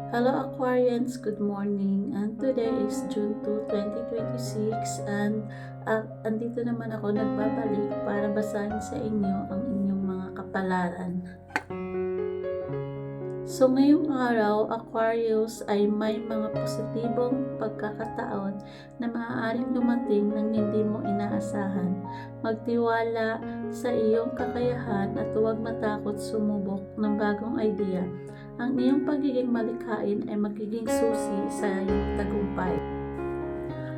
Hello Aquarians, good morning. And today is June 2, 2026 and andito naman ako nagbabalik para basahin sa inyo ang inyong mga kapalaran. So ngayong araw, Aquarius ay may mga positibong pagkakataon na maaaring dumating nang hindi mo inaasahan. Magtiwala sa iyong kakayahan at huwag matakot sumubok ng bagong idea. Ang iyong pagiging malikhain ay magiging susi sa iyong tagumpay.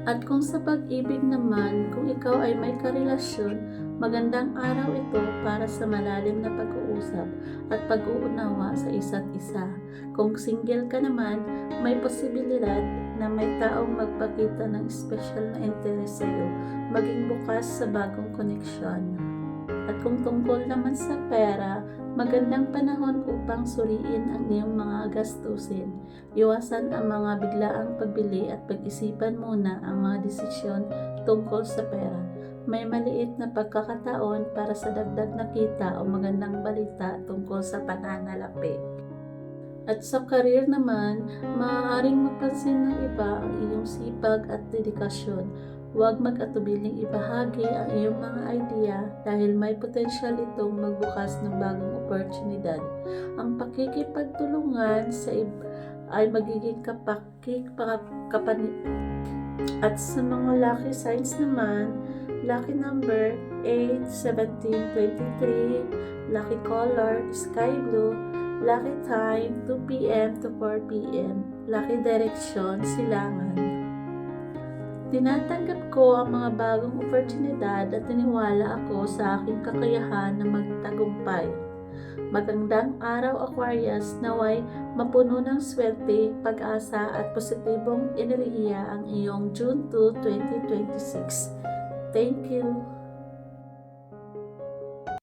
At kung sa pag-ibig naman, kung ikaw ay may karelasyon, magandang araw ito para sa malalim na pag-uusap at pag-uunawa sa isa't isa. Kung single ka naman, may posibilidad na may taong magpakita ng special na interes sa iyo, maging bukas sa bagong koneksyon. At kung tungkol naman sa pera, magandang panahon upang suriin ang iyong mga gastusin. Iwasan ang mga biglaang pagbili at pag-isipan muna ang mga desisyon tungkol sa pera. May maliit na pagkakataon para sa dagdag na kita o magandang balita tungkol sa pananalapi. At sa career naman, maaaring mapansin ng iba ang iyong sipag at dedikasyon. Huwag mag-atubiling ibahagi ang iyong mga idea dahil may potensyal itong magbukas ng bagong oportunidad. Ang pakikipagtulungan sa ay magiging At sa mga lucky signs naman, lucky number 8, 17, 23, lucky color sky blue, lucky time 2 p.m. to 4 p.m., lucky direction silangan. Tinatanggap ko ang mga bagong oportunidad at tiniwala ako sa aking kakayahan na magtagumpay. Magandang araw Aquarius, naway mapuno ng swerte, pag-asa at positibong enerhiya ang iyong June 2, 2026. Thank you!